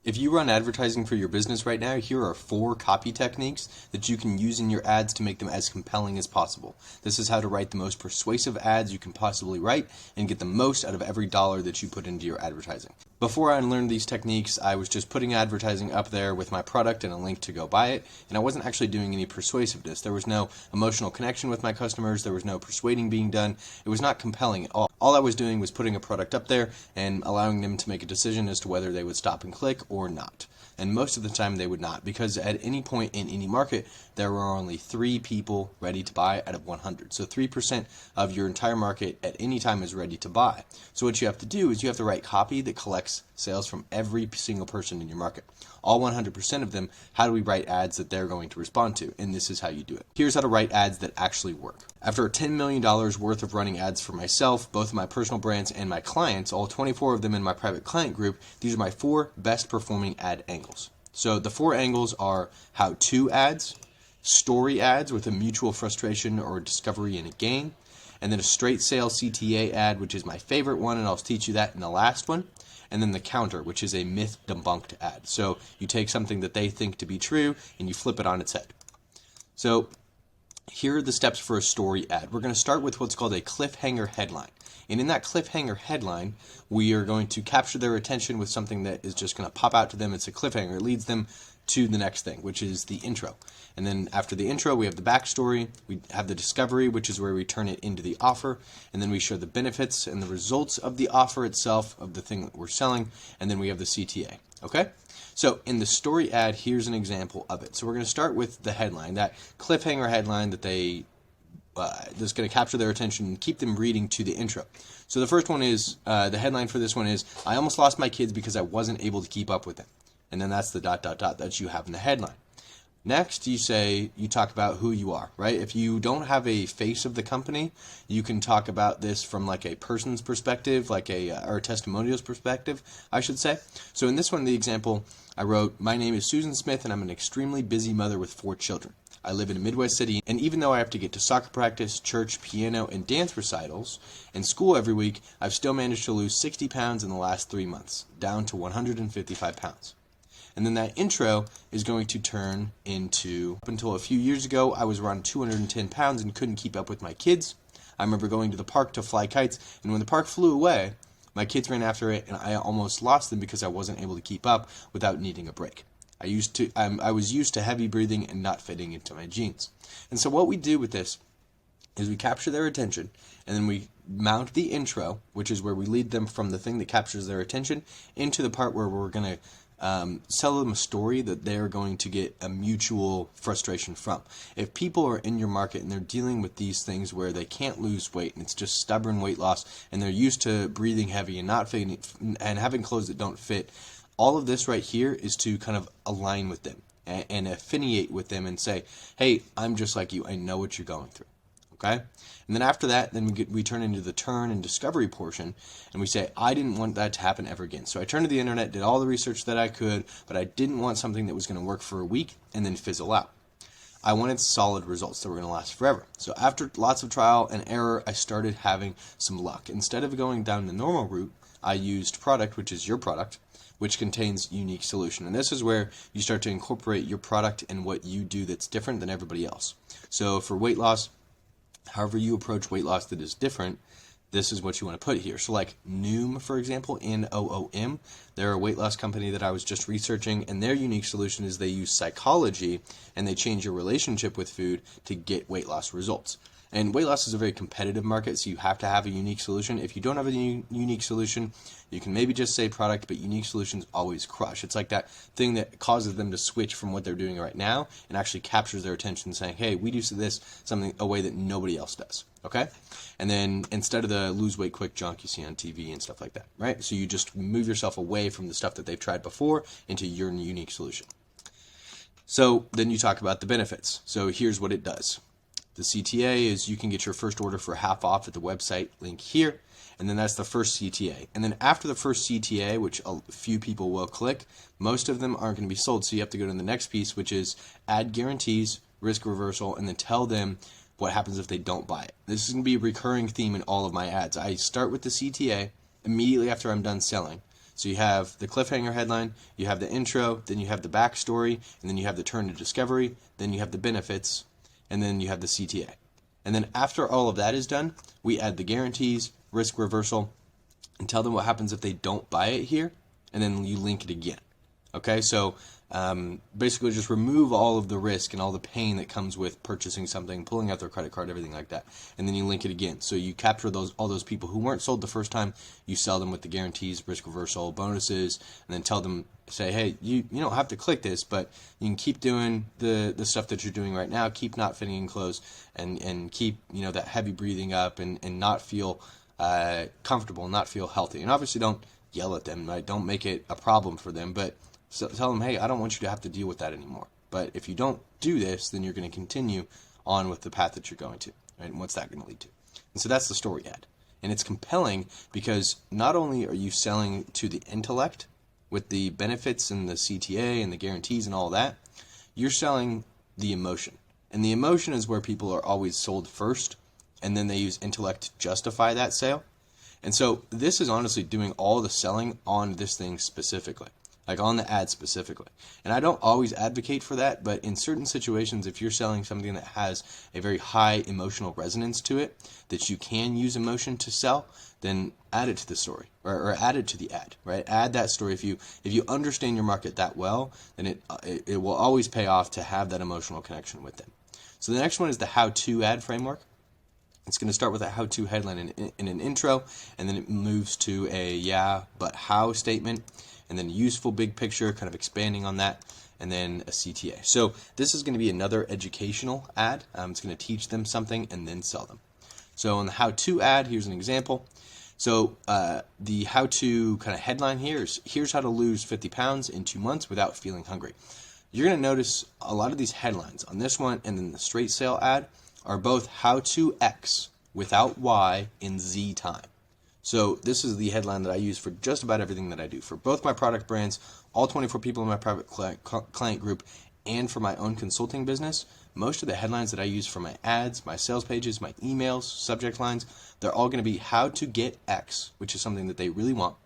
If you run advertising for your business right now, here are 4 copy techniques that you can use in your ads to make them as compelling as possible. This is how to write the most persuasive ads you can possibly write and get the most out of every dollar that you put into your advertising. Before I learned these techniques, I was just putting advertising up there with my product and a link to go buy it, and I wasn't actually doing any persuasiveness. There was no emotional connection with my customers, there was no persuading being done. It was not compelling at all. All I was doing was putting a product up there and allowing them to make a decision as to whether they would stop and click or not. And most of the time they would not, because at any point in any market, there were only 3 people ready to buy out of 100. So 3% of your entire market at any time is ready to buy. So what you have to do is you have to write copy that collects sales from every single person in your market. All 100% of them, how do we write ads that they're going to respond to? And this is how you do it. Here's how to write ads that actually work. After $10 million worth of running ads for myself, both my personal brands and my clients, all 24 of them in my private client group, these are my 4 best performing ad angles. So the 4 angles are how-to ads, story ads with a mutual frustration or discovery and a gain, and then a straight sale CTA ad, which is my favorite one, and I'll teach you that in the last one. And then the counter, which is a myth debunked ad. So you take something that they think to be true and you flip it on its head. So here are the steps for a story ad. We're going to start with what's called a cliffhanger headline. And in that cliffhanger headline, we are going to capture their attention with something that is just going to pop out to them. It's a cliffhanger. It leads them to the next thing, which is the intro. And then after the intro, we have the backstory, we have the discovery, which is where we turn it into the offer, and then we show the benefits and the results of the offer itself, of the thing that we're selling, and then we have the CTA. Okay? So in the story ad, here's an example of it. So we're going to start with the headline, that cliffhanger headline that that's going to capture their attention and keep them reading to the intro. So the first one is, the headline for this one is, I almost lost my kids because I wasn't ... to keep up with them. And then that's the ... that you have in the headline. Next, you talk about who you are, right? If you don't have a face of the company, you can talk about this from like a person's perspective, or a testimonial's perspective, I should say. So in this one, the example, I wrote, my name is Susan Smith and I'm an extremely busy mother with 4 children. I live in a Midwest city, and even though I have to get to soccer practice, church, piano, and dance recitals, and school every week, I've still managed to lose 60 pounds in the last 3 months, down to 155 pounds. And then that intro is going to turn into, up until a few years ago, I was around 210 pounds and couldn't keep up with my kids. I remember going to the park to fly kites, and when the park flew away, my kids ran after it, and I almost lost them because I wasn't able to keep up without needing a break. I was used to heavy breathing and not fitting into my jeans. And so what we do with this is we capture their attention, and then we mount the intro, which is where we lead them from the thing that captures their attention into the part where we're going to sell them a story that they're going to get a mutual frustration from. If people are in your market and they're dealing with these things where they can't lose weight and it's just stubborn weight loss and they're used to breathing heavy and not fitting and having clothes that don't fit, all of this right here is to kind of align with them and affiliate with them and say, hey, I'm just like you. I know what you're going through. Okay? And then after that, then we turn into the turn and discovery portion, and we say, I didn't want that to happen ever again. So I turned to the internet, did all the research that I could, but I didn't want something that was going to work for a week and then fizzle out. I wanted solid results that were going to last forever. So after lots of trial and error, I started having some luck. Instead of going down the normal route, I used product, which is your product, which contains unique solution. And this is where you start to incorporate your product and what you do that's different than everybody else. So for weight loss, however you approach weight loss that is different, this is what you want to put here. So like Noom, for example, Noom, they're a weight loss company that I was just researching, and their unique solution is they use psychology and they change your relationship with food to get weight loss results. And weight loss is a very competitive market, so you have to have a unique solution. If you don't have a unique solution, you can maybe just say product, but unique solutions always crush. It's like that thing that causes them to switch from what they're doing right now and actually captures their attention, saying, hey, we do this a way that nobody else does. Okay? And then instead of the lose weight quick junk you see on TV and stuff like that, right? So you just move yourself away from the stuff that they've tried before into your unique solution. So then you talk about the benefits. So here's what it does. The CTA is you can get your first order for half off at the website link here, and then that's the first CTA. And then after the first CTA, which a few people will click, most of them aren't going to be sold, so you have to go to the next piece, which is add guarantees, risk reversal, and then tell them what happens if they don't buy it. This is going to be a recurring theme in all of my ads. I start with the CTA immediately after I'm done selling. So you have the cliffhanger headline, you have the intro, then you have the backstory, and then you have the turn to discovery, then you have the benefits, and then you have the CTA. And then after all of that is done, we add the guarantees, risk reversal, and tell them what happens if they don't buy it here, and then you link it again. Okay, so basically just remove all of the risk and all the pain that comes with purchasing something, pulling out their credit card, everything like that, and then you link it again. So you capture all those people who weren't sold the first time, you sell them with the guarantees, risk reversal, bonuses, and then tell them, say, hey, you don't have to click this, but you can keep doing the stuff that you're doing right now, keep not fitting in clothes, and keep that heavy breathing up and not feel comfortable, not feel healthy. And obviously don't yell at them, right? Don't make it a problem for them, but tell them, hey, I don't want you to have to deal with that anymore. But if you don't do this, then you're going to continue on with the path that you're going to, right? And what's that going to lead to? And so that's the story ad. And it's compelling because not only are you selling to the intellect with the benefits and the CTA and the guarantees and all that, you're selling the emotion. And the emotion is where people are always sold first, and then they use intellect to justify that sale. And so this is honestly doing all the selling on this thing specifically, like on the ad specifically. And I don't always advocate for that, but in certain situations, if you're selling something that has a very high emotional resonance to it, that you can use emotion to sell, then add it to the story or add it to the ad, right? Add that story. If you understand your market that well, then it will always pay off to have that emotional connection with them. So the next one is the how-to ad framework. It's going to start with a how-to headline in an intro, and then it moves to a yeah, but how statement, and then useful big picture, kind of expanding on that, and then a CTA. So this is going to be another educational ad. It's going to teach them something and then sell them. So on the how-to ad, here's an example. So the how-to kind of headline here is, here's how to lose 50 pounds in 2 months without feeling hungry. You're going to notice a lot of these headlines on this one and then the straight sale ad are both how to X without Y in Z time. So this is the headline that I use for just about everything that I do. For both my product brands, all 24 people in my private client group, and for my own consulting business, most of the headlines that I use for my ads, my sales pages, my emails, subject lines, they're all going to be how to get X, which is something that they really want,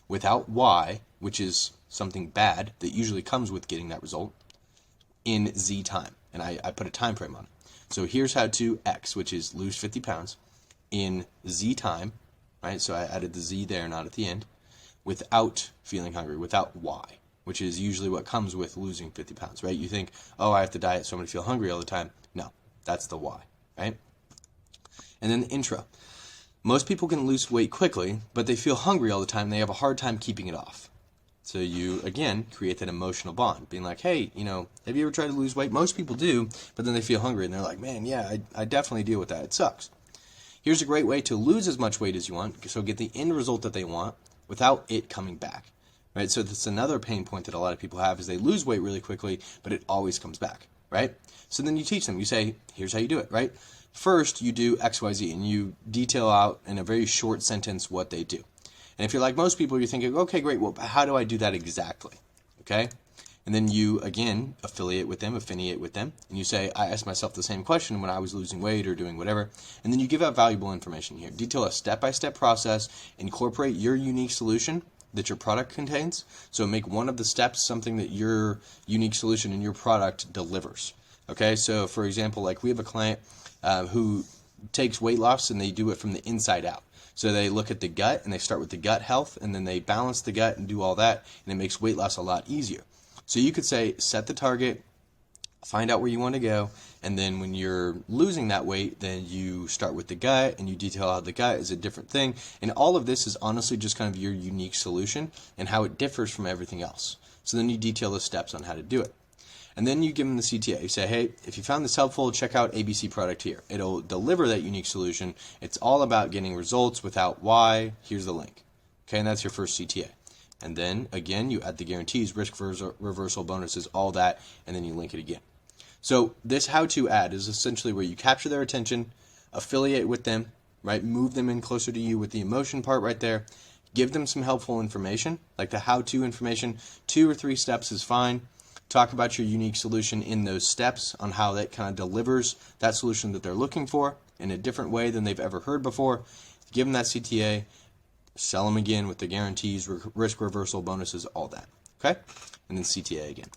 without Y, which is something bad that usually comes with getting that result, in Z time. And I put a time frame on it. So here's how to X, which is lose 50 pounds in Z time, right? So I added the Z there, not at the end, without feeling hungry, without Y, which is usually what comes with losing 50 pounds, right? You think, oh, I have to diet so I'm going to feel hungry all the time. No, that's the Y, right? And then the intro. Most people can lose weight quickly, but they feel hungry all the time. They have a hard time keeping it off. So you, again, create that emotional bond, being like, hey, have you ever tried to lose weight? Most people do, but then they feel hungry, and they're like, man, yeah, I definitely deal with that. It sucks. Here's a great way to lose as much weight as you want, so get the end result that they want without it coming back, right? So that's another pain point that a lot of people have is they lose weight really quickly, but it always comes back, right? So then you teach them. You say, here's how you do it, right? First, you do X, Y, Z, and you detail out in a very short sentence what they do. And if you're like most people, you're thinking, okay, great, well, how do I do that exactly? Okay? And then you, again, affiliate with them, and you say, I asked myself the same question when I was losing weight or doing whatever. And then you give out valuable information here. Detail a step-by-step process, incorporate your unique solution that your product contains. So make one of the steps something that your unique solution in your product delivers. Okay? So, for example, like we have a client who takes weight loss and they do it from the inside out. So they look at the gut and they start with the gut health and then they balance the gut and do all that, and it makes weight loss a lot easier. So you could say, set the target, find out where you want to go, and then when you're losing that weight, then you start with the gut and you detail how the gut is a different thing. And all of this is honestly just kind of your unique solution and how it differs from everything else. So then you detail the steps on how to do it. And then you give them the CTA. You say, hey, if you found this helpful, check out ABC product here. It'll deliver that unique solution. It's all about getting results without Y. Here's the link. Okay, and that's your first CTA. And then, again, you add the guarantees, risk reversal, bonuses, all that, and then you link it again. So this how-to ad is essentially where you capture their attention, affiliate with them, right? Move them in closer to you with the emotion part right there. Give them some helpful information, like the how-to information. 2 or 3 steps is fine. Talk about your unique solution in those steps on how that kind of delivers that solution that they're looking for in a different way than they've ever heard before. Give them that CTA, sell them again with the guarantees, risk reversal bonuses, all that. Okay? And then CTA again.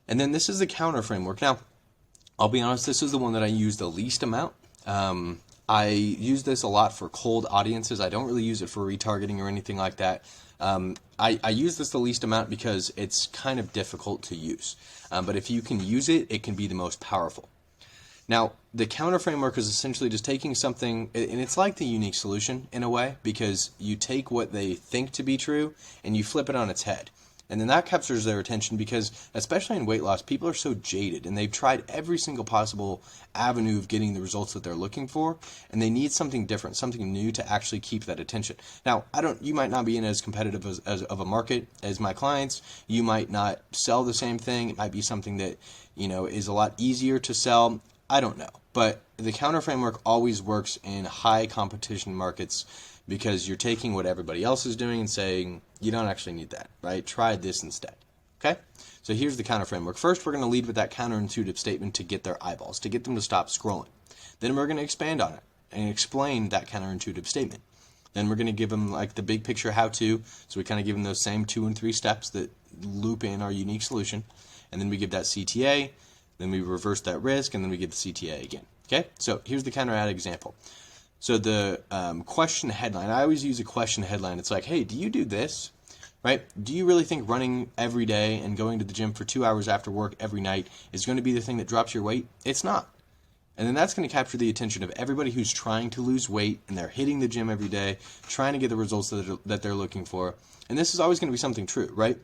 And then this is the counter framework. Now, I'll be honest, this is the one that I use the least amount. I use this a lot for cold audiences. I don't really use it for retargeting or anything like that. I use this the least amount because it's kind of difficult to use. But if you can use it, it can be the most powerful. Now, the counter framework is essentially just taking something, and it's like the unique solution in a way, because you take what they think to be true and you flip it on its head. And then that captures their attention because, especially in weight loss, people are so jaded and they've tried every single possible avenue of getting the results that they're looking for, and they need something different, something new to actually keep that attention. Now, you might not be in as competitive as of a market as my clients. You might not sell the same thing. It might be something that, is a lot easier to sell. I don't know. But the counter framework always works in high competition markets because you're taking what everybody else is doing and saying, you don't actually need that, right? Try this instead. Okay? So here's the counter framework. First, we're going to lead with that counterintuitive statement to get their eyeballs, to get them to stop scrolling. Then we're going to expand on it and explain that counterintuitive statement. Then we're going to give them like the big picture how-to. So we kind of give them those same 2 and 3 steps that loop in our unique solution. And then we give that CTA. Then we reverse that risk, and then we give the CTA again. Okay? So here's the counter ad example. So the question headline, I always use a question headline. It's like, hey, do you do this? Right? Do you really think running every day and going to the gym for 2 hours after work every night is going to be the thing that drops your weight? It's not. And then that's going to capture the attention of everybody who's trying to lose weight and they're hitting the gym every day, trying to get the results that they're looking for. And this is always going to be something true, right?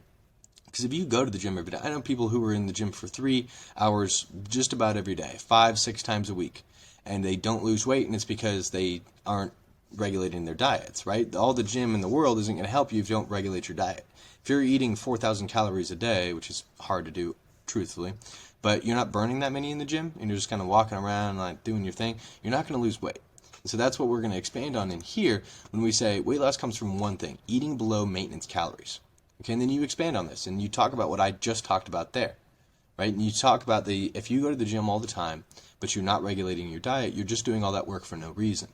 Because if you go to the gym every day, I know people who are in the gym for 3 hours just about every day, 5-6 times a week, and they don't lose weight, and it's because they aren't regulating their diets, right? All the gym in the world isn't going to help you if you don't regulate your diet. If you're eating 4,000 calories a day, which is hard to do, truthfully, but you're not burning that many in the gym, and you're just kind of walking around like doing your thing, you're not going to lose weight. And so that's what we're going to expand on in here when we say weight loss comes from one thing, eating below maintenance calories. Okay, and then you expand on this, and you talk about what I just talked about there, right? And you talk about if you go to the gym all the time, but you're not regulating your diet, you're just doing all that work for no reason.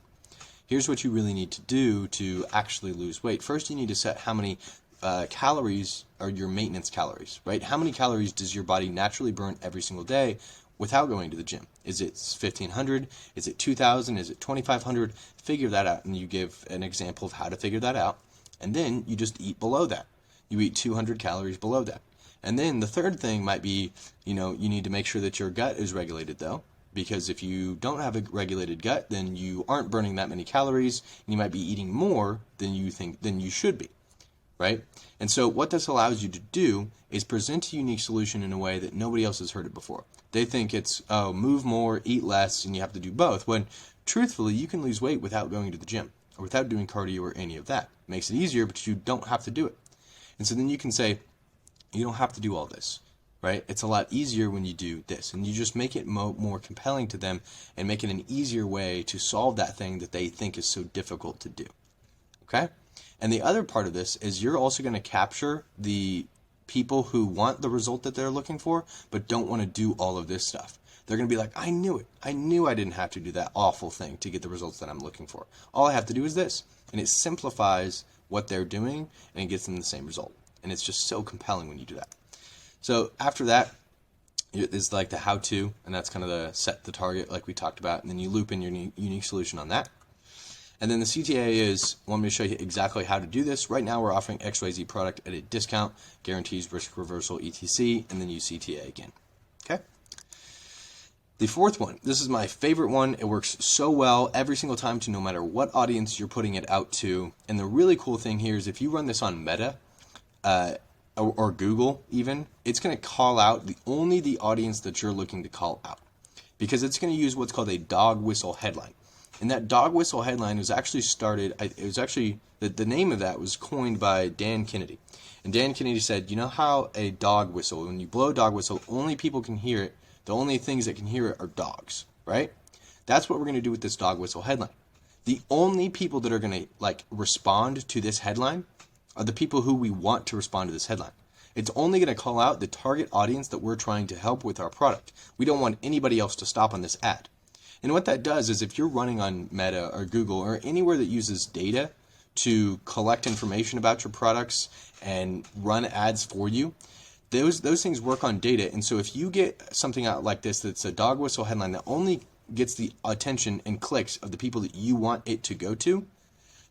Here's what you really need to do to actually lose weight. First, you need to set how many calories are your maintenance calories, right? How many calories does your body naturally burn every single day without going to the gym? Is it 1,500? Is it 2,000? Is it 2,500? Figure that out, and you give an example of how to figure that out. And then you just eat below that. You eat 200 calories below that. And then the third thing might be, you need to make sure that your gut is regulated, though. Because if you don't have a regulated gut, then you aren't burning that many calories, and you might be eating more than you should be, right? And so what this allows you to do is present a unique solution in a way that nobody else has heard it before. They think it's, move more, eat less, and you have to do both, when truthfully, you can lose weight without going to the gym, or without doing cardio or any of that. It makes it easier, but you don't have to do it. And so then you can say, you don't have to do all this. Right? It's a lot easier when you do this, and you just make it more compelling to them and make it an easier way to solve that thing that they think is so difficult to do. Okay? And the other part of this is you're also going to capture the people who want the result that they're looking for, but don't want to do all of this stuff. They're going to be like, I knew it. I knew I didn't have to do that awful thing to get the results that I'm looking for. All I have to do is this. And it simplifies what they're doing, and it gets them the same result. And it's just so compelling when you do that. So after that is like the how-to, and that's kind of the set the target like we talked about, and then you loop in your unique solution on that. And then the CTA is, want me to show you exactly how to do this. Right now we're offering XYZ product at a discount, guarantees risk reversal, etc., and then use CTA again. Okay? The fourth one, this is my favorite one. It works so well every single time to no matter what audience you're putting it out to. And the really cool thing here is if you run this on Meta, or Google even, it's going to call out only the audience that you're looking to call out, because it's going to use what's called a dog whistle headline. And that dog whistle headline was actually the name of that was coined by Dan Kennedy. And Dan Kennedy said, you know how a dog whistle, when you blow a dog whistle, only people can hear it, the only things that can hear it are dogs, right? That's what we're going to do with this dog whistle headline. The only people that are going to respond to this headline are the people who we want to respond to this headline. It's only going to call out the target audience that we're trying to help with our product. We don't want anybody else to stop on this ad. And what that does is if you're running on Meta or Google or anywhere that uses data to collect information about your products and run ads for you. Those things work on data, and so if you get something out like this that's a dog whistle headline that only gets the attention and clicks of the people that you want it to go to,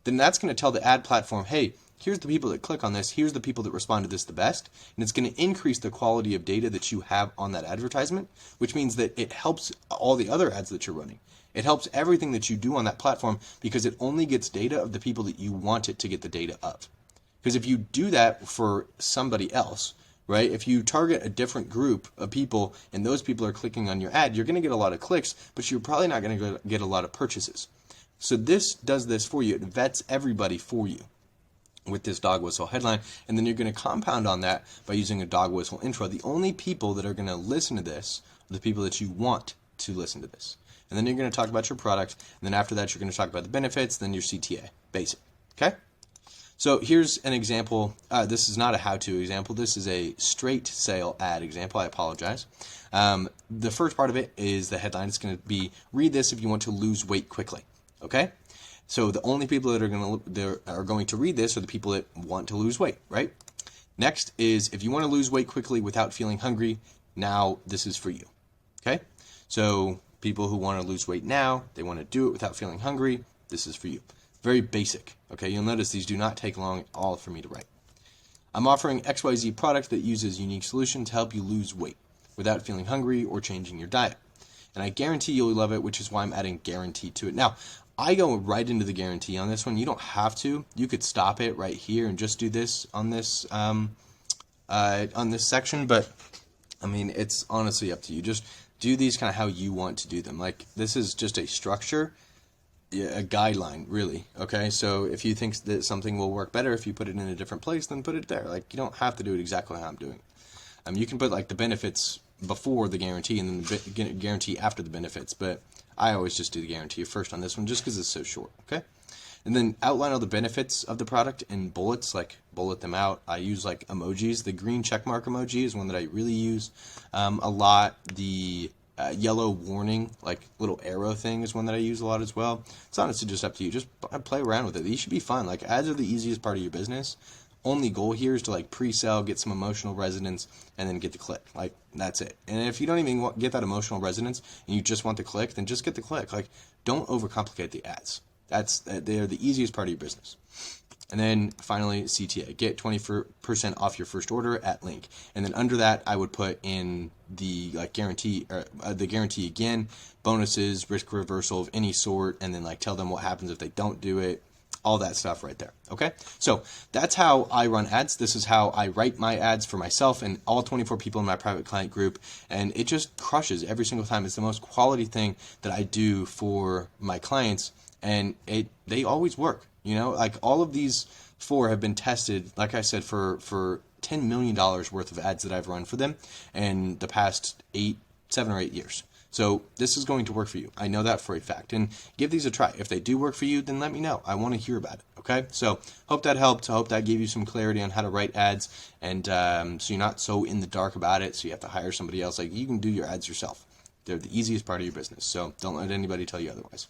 then that's going to tell the ad platform, hey, here's the people that click on this, here's the people that respond to this the best, and it's going to increase the quality of data that you have on that advertisement, which means that it helps all the other ads that you're running. It helps everything that you do on that platform because it only gets data of the people that you want it to get the data of. Because if you do that for somebody else, right, if you target a different group of people and those people are clicking on your ad, you're going to get a lot of clicks, but you're probably not going to get a lot of purchases. So this does this for you. It vets everybody for you with this dog whistle headline, and then you're going to compound on that by using a dog whistle intro. The only people that are going to listen to this are the people that you want to listen to this. And then you're going to talk about your product, and then after that you're going to talk about the benefits, then your CTA, basic. Okay? So here's an example. This is not a how-to example. This is a straight sale ad example. I apologize. The first part of it is the headline. It's going to be, read this if you want to lose weight quickly. Okay? So the only people that are going to read this are the people that want to lose weight, right? Next is, if you want to lose weight quickly without feeling hungry, now this is for you. Okay? So people who want to lose weight now, they want to do it without feeling hungry, this is for you. Very basic. Okay, you'll notice these do not take long at all for me to write. I'm offering XYZ product that uses unique solution to help you lose weight without feeling hungry or changing your diet. And I guarantee you'll love it, which is why I'm adding guarantee to it. Now, I go right into the guarantee on this one. You don't have to. You could stop it right here and just do this on this section, but I mean, it's honestly up to you. Just do these kind of how you want to do them. Like, this is just a structure, a guideline, really. Okay, so if you think that something will work better if you put it in a different place, then put it there. Like, you don't have to do it exactly how I'm doing it. You can put like the benefits before the guarantee and then the guarantee after the benefits, but I always just do the guarantee first on this one just because it's so short. Okay, and then outline all the benefits of the product in bullets, like bullet them out. I use like emojis. The green checkmark emoji is one that I really use a lot. The yellow warning, like little arrow thing, is one that I use a lot as well. It's honestly just up to you. Just play around with it. These should be fun. Like, ads are the easiest part of your business. Only goal here is to like pre-sell, get some emotional resonance, and then get the click. Like, that's it. And if you don't even get that emotional resonance and you just want the click, then just get the click. Like, don't overcomplicate the ads. They're the easiest part of your business. And then finally, CTA, get 20% off your first order at link. And then under that, I would put in the guarantee, the guarantee again, bonuses, risk reversal of any sort, and then like tell them what happens if they don't do it. All that stuff right there. Okay, so that's how I run ads. This is how I write my ads for myself and all 24 people in my private client group, and it just crushes every single time. It's the most quality thing that I do for my clients, and they always work. You know, like all of these 4 have been tested, like I said, for $10 million worth of ads that I've run for them in the past 7 or 8 years. So this is going to work for you. I know that for a fact. And give these a try. If they do work for you, then let me know. I want to hear about it. Okay? So hope that helped. I hope that gave you some clarity on how to write ads, and so you're not so in the dark about it, so you have to hire somebody else. Like, you can do your ads yourself. They're the easiest part of your business. So don't let anybody tell you otherwise.